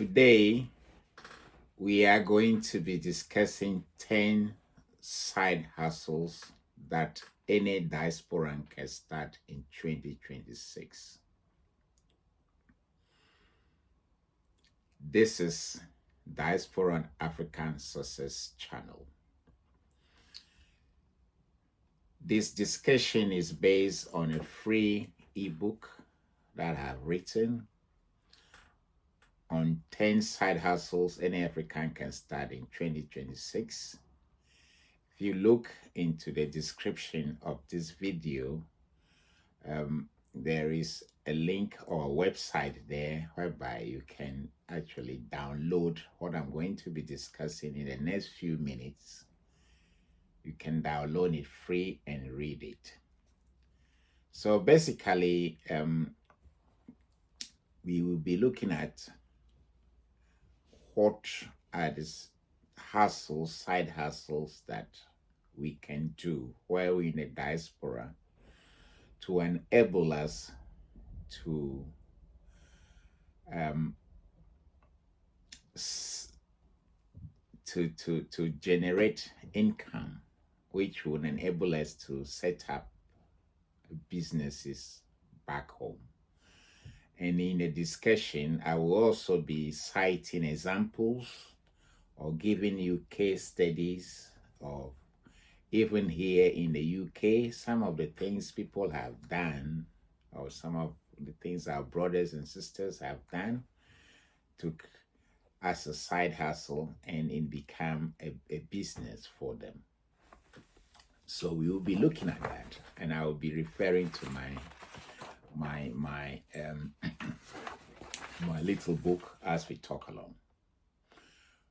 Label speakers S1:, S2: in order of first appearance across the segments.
S1: Today, we are going to be discussing 10 side hustles that any diasporan can start in 2026. This is Diasporan African Success Channel. This discussion is based on a free ebook that I have written on 10 side hustles any African can start in 2026. If you look into the description of this video, there is a link or a website there whereby you can actually download what I'm going to be discussing in the next few minutes. You can download it free and read it. So basically, we will be looking at what are these hustles, side hustles that we can do while we're in the diaspora to enable us to generate income, which will enable us to set up businesses back home. And in the discussion, I will also be citing examples or giving you case studies of even here in the UK, some of the things people have done, or some of the things our brothers and sisters have done to as a side hustle and it become a business for them. So we will be looking at that, and I will be referring to my little book as we talk along.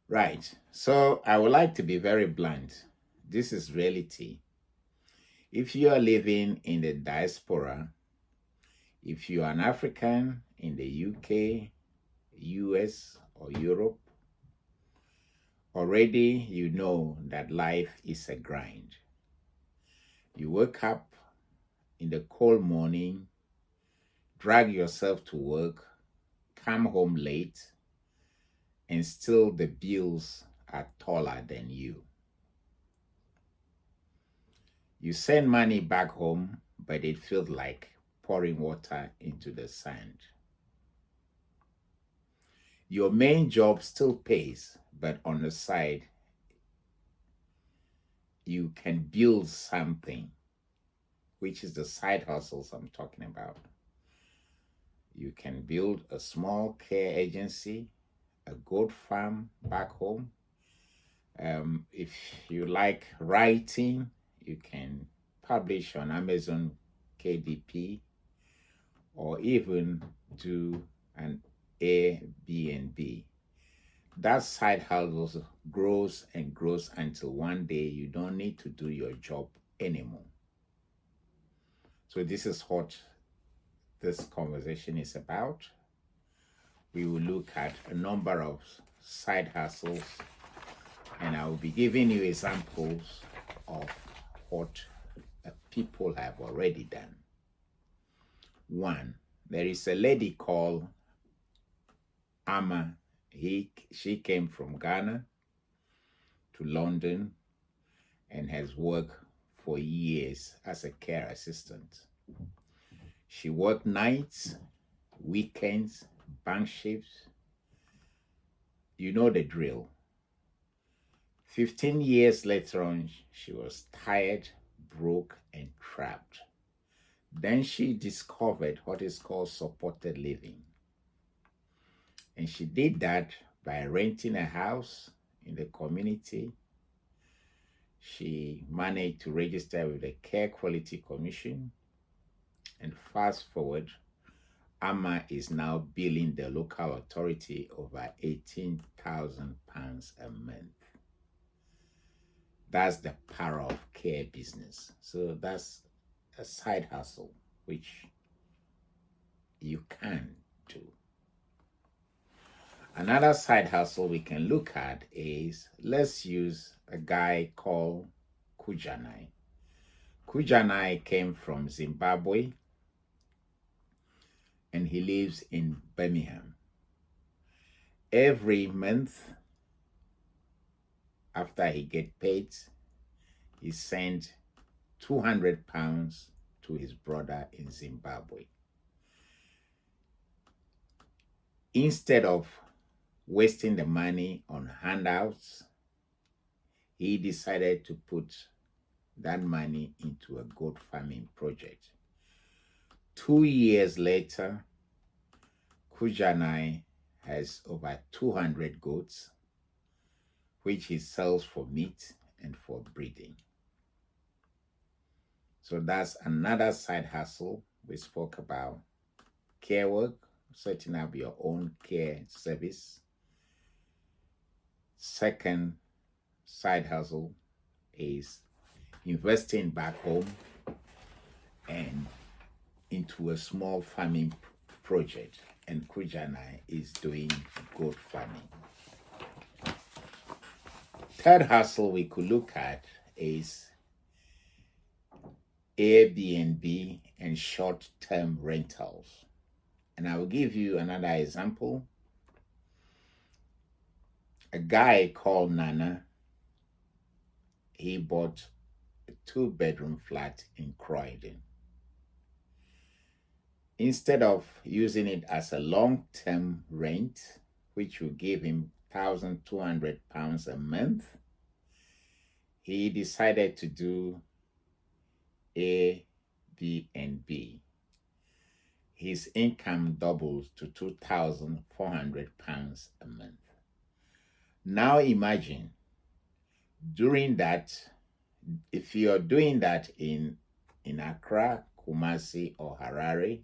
S1: Right, so I would like to be very blunt. This is reality. If you are living in the diaspora, if you are an African in the UK, US, or Europe, already you know that life is a grind. You wake up in the cold morning, drag yourself to work, come home late, and still the bills are taller than you. You send money back home, but it feels like pouring water into the sand. Your main job still pays, but on the side, you can build something, which is the side hustles I'm talking about. You can build a small care agency, a goat farm back home. If you like writing, you can publish on Amazon KDP, or even do an Airbnb. That side hustle grows and grows until one day you don't need to do your job anymore. So this is what this conversation is about. We will look at a number of side hustles, and I will be giving you examples of what people have already done. One, there is a lady called Amma. She came from Ghana to London and has worked for years as a care assistant. She worked nights, weekends, bank shifts. You know the drill. 15 years later on, she was tired, broke, and trapped. Then she discovered what is called supported living. And she did that by renting a house in the community. She managed to register with the Care Quality Commission. And fast forward, Amma is now billing the local authority over £18,000 a month. That's the power of care business. So that's a side hustle which you can do. Another side hustle we can look at is, let's use a guy called Kujanai. Kujanai came from Zimbabwe and he lives in Birmingham. Every month after he get paid, he sent £200 to his brother in Zimbabwe. Instead of wasting the money on handouts, he decided to put that money into a goat farming project. 2 years later, Kujanai has over 200 goats, which he sells for meat and for breeding. So that's another side hustle. We spoke about care work, setting up your own care service. Second side hustle is investing back home and into a small farming project. And Kujanai is doing goat farming. Third hustle we could look at is Airbnb and short-term rentals. And I will give you another example. A guy called Nana, he bought a 2-bedroom flat in Croydon. Instead of using it as a long-term rent, which will give him £1,200 a month, he decided to do Airbnb. His income doubles to £2,400 a month. Now imagine doing that, if you're doing that in Accra, Kumasi, or Harare,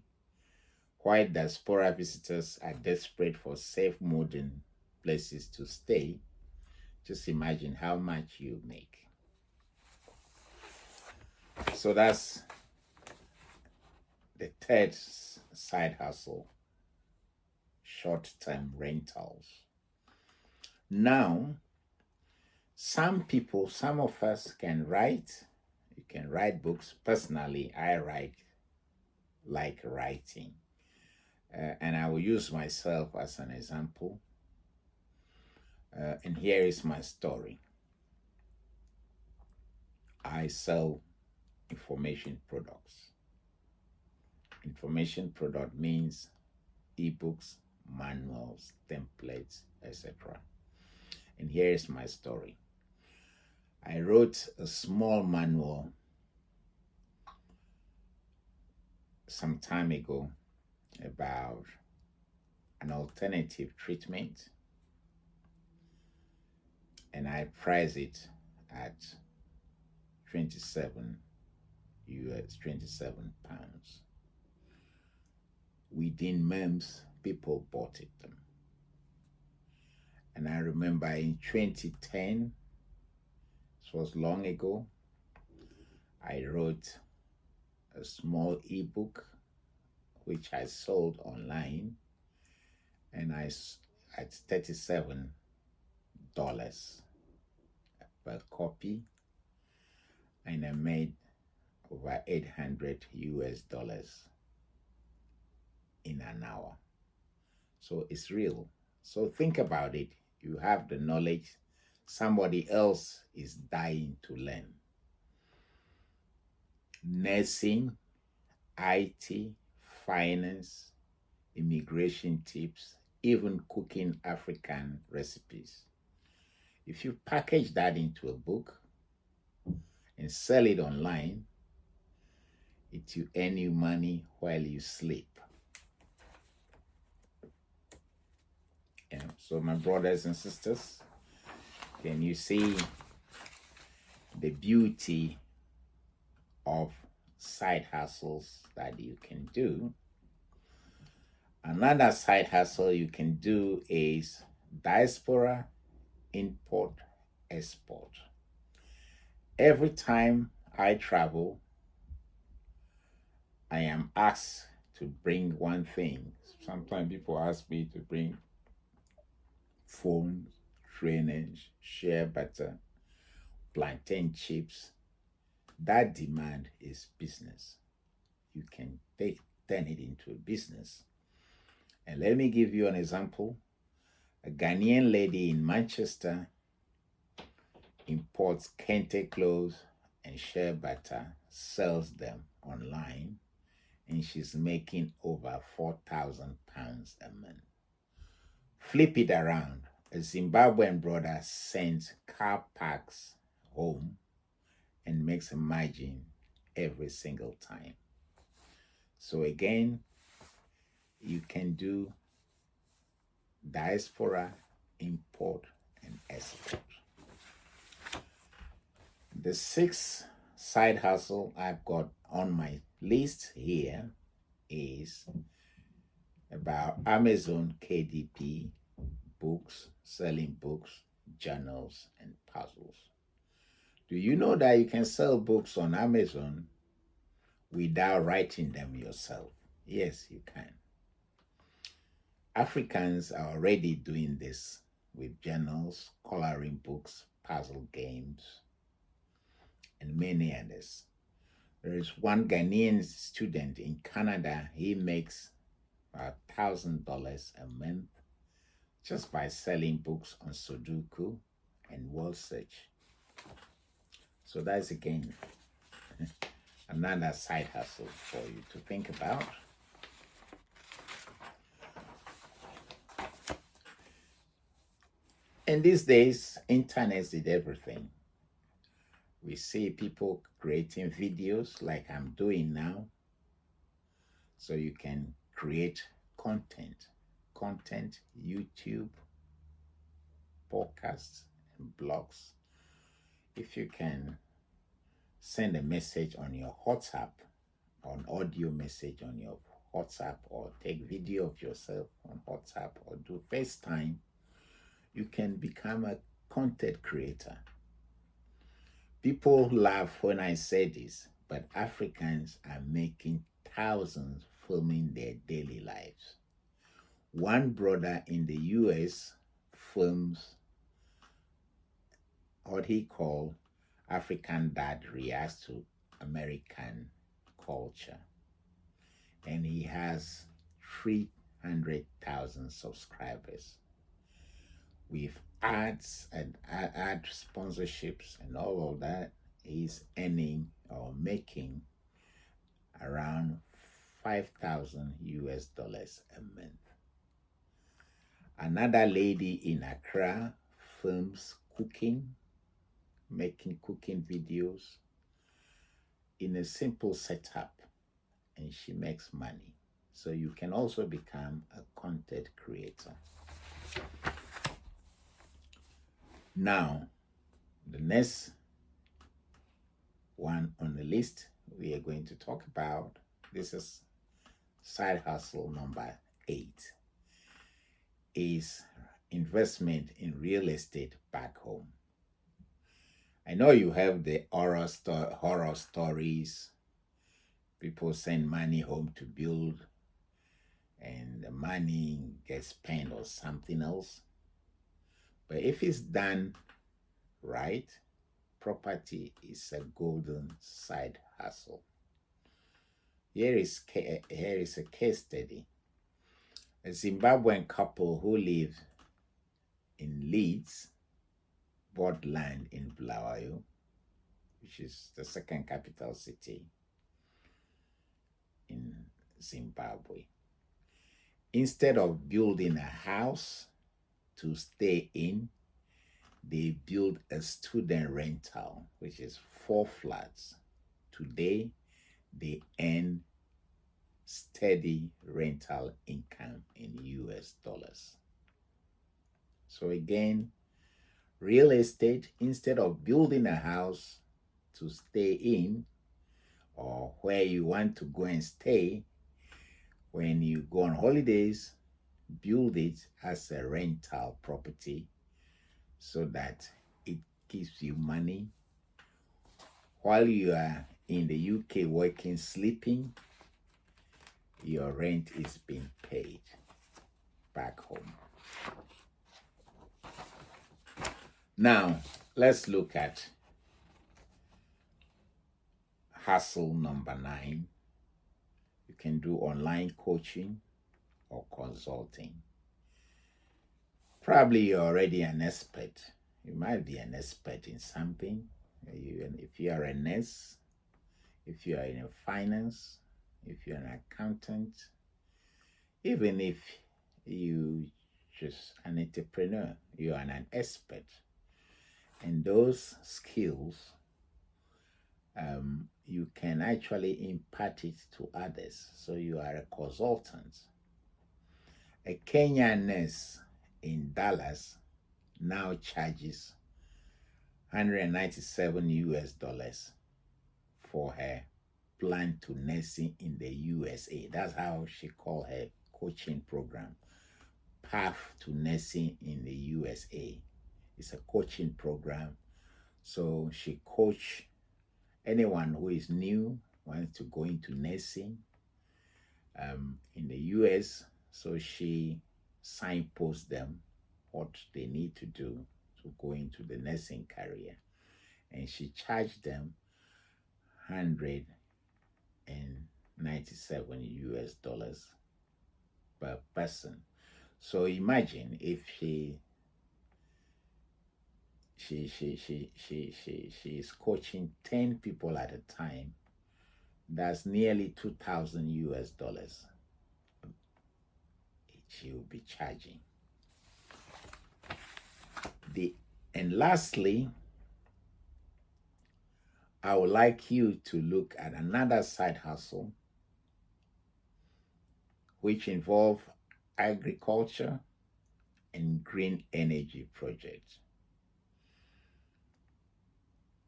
S1: while diaspora visitors are desperate for safe, modern places to stay, just imagine how much you make. So that's the third side hustle, short-term rentals. Now, some of us can write. You can write books. Personally, I like writing. And I will use myself as an example. And here is my story. I sell information products. Information product means ebooks, manuals, templates, etc. And here is my story. I wrote a small manual some time ago about an alternative treatment, and I price it at 27 pounds. Within months, people bought it. And I remember in 2010, this was long ago, I wrote a small ebook which I sold online, and I at $37 per copy, and I made over $800 in an hour. So it's real. So think about it. You have the knowledge. Somebody else is dying to learn. Nursing, IT, finance, immigration tips, even cooking African recipes. If you package that into a book and sell it online, it will earn you money while you sleep. So my brothers and sisters, can you see the beauty of side hustles that you can do? Another side hustle you can do is Diaspora import export. Every time I travel, I am asked to bring one thing. Sometimes people ask me to bring phones, trainers, shea butter, plantain chips. That demand is business. You can turn it into a business. And let me give you an example. A Ghanaian lady in Manchester imports kente clothes and shea butter, sells them online, and she's making over £4,000 a month. Flip it around. A Zimbabwean brother sends car parks home and makes a margin every single time. So again, you can do diaspora, import, and export. The sixth side hustle I've got on my list here is about Amazon KDP books, selling books, journals, and puzzles. Do you know that you can sell books on Amazon without writing them yourself? Yes, you can. Africans are already doing this with journals, coloring books, puzzle games, and many others. There is one Ghanaian student in Canada. He makes about $1,000 a month just by selling books on Sudoku and word search. So that's again another side hustle for you to think about. And these days, internet is everything. We see people creating videos like I'm doing now. So you can create content, YouTube, podcasts, and blogs. If you can send a message on your WhatsApp, or an audio message on your WhatsApp, or take video of yourself on WhatsApp, or do FaceTime, you can become a content creator. People laugh when I say this, but Africans are making thousands filming their daily lives. One brother in the US films what he called African Dad Reacts to American Culture. And he has 300,000 subscribers. With ads and ad sponsorships and all of that, he's earning or making around $5,000 a month. Another lady in Accra films cooking, making cooking videos in a simple setup, and she makes money. So you can also become a content creator. Now, the next one on the list we are going to talk about, this is side hustle number 8, is investment in real estate back home. I know you have the horror stories. People send money home to build and the money gets spent on something else. But if it's done right, property is a golden side hustle. Here is a case study. A Zimbabwean couple who live in Leeds bought land in Bulawayo, which is the second capital city in Zimbabwe. Instead of building a house to stay in, they built a student rental, which is 4 flats. Today, they earn steady rental income in US dollars. So again, real estate, instead of building a house to stay in or where you want to go and stay, when you go on holidays, build it as a rental property so that it gives you money. While you are in the UK working, sleeping, your rent is being paid back home. Now, let's look at hustle number 9. You can do online coaching or consulting. Probably you're already an expert. You might be an expert in something. If you are a nurse, if you are in finance, if you're an accountant, even if you just an entrepreneur, you are an expert. And those skills, you can actually impart it to others. So you are a consultant. A Kenyan nurse in Dallas now charges 197 US dollars for her plan to nursing in the USA. That's how she called her coaching program, Path to Nursing in the USA. It's a coaching program. So she coach anyone who is new, wants to go into nursing in the US. So she signposts them what they need to do to go into the nursing career. And she charged them 197 US dollars per person. So imagine if she is coaching 10 people at a time. That's nearly 2,000 US dollars she will be charging. And lastly, I would like you to look at another side hustle which involve agriculture and green energy projects.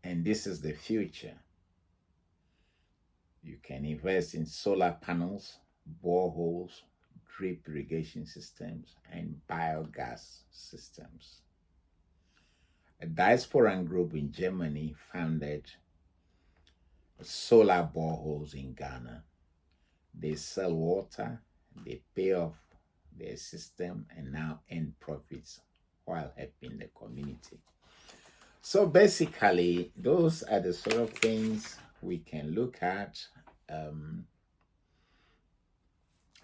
S1: And this is the future. You can invest in solar panels, boreholes, drip irrigation systems, and biogas systems. A Diasporan group in Germany founded solar boreholes in Ghana. They sell water, they pay off their system, and now earn profits while helping the community. So basically, those are the sort of things we can look at.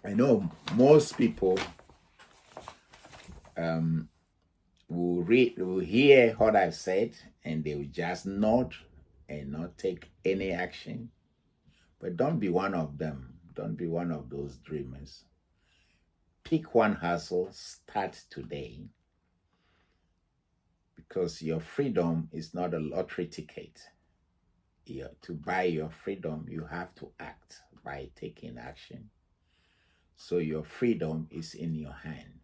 S1: I know most people will hear what I've said and they will just nod and not take any action. But don't be one of them. Don't be one of those dreamers. Pick one hustle, start today. Because your freedom is not a lottery ticket. To buy your freedom, you have to act by taking action. So your freedom is in your hand.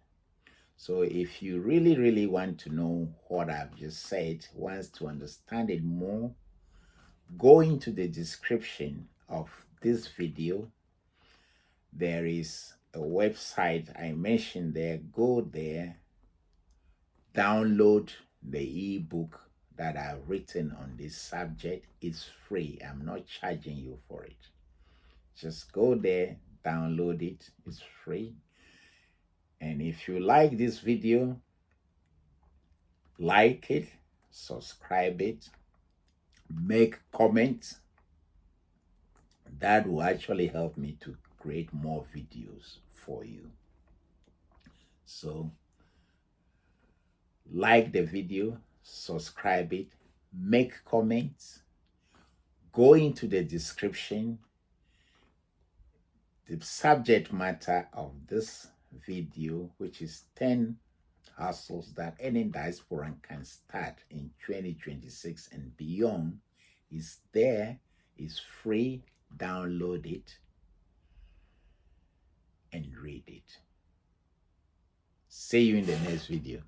S1: So if you really, really want to know what I've just said, wants to understand it more, go into the description of this video. There is a website I mentioned there. Go there, download the ebook that I've written on this subject. It's free. I'm not charging you for it. Just go there, download it. It's free. And if you like this video, like it, subscribe it, make comments. That will actually help me to create more videos for you. So like the video, subscribe it, make comments, go into the description. The subject matter of this video, which is 10 hustles that any diasporan can start in 2026 and beyond, is there, is free. Download it and read it. See you in the next video.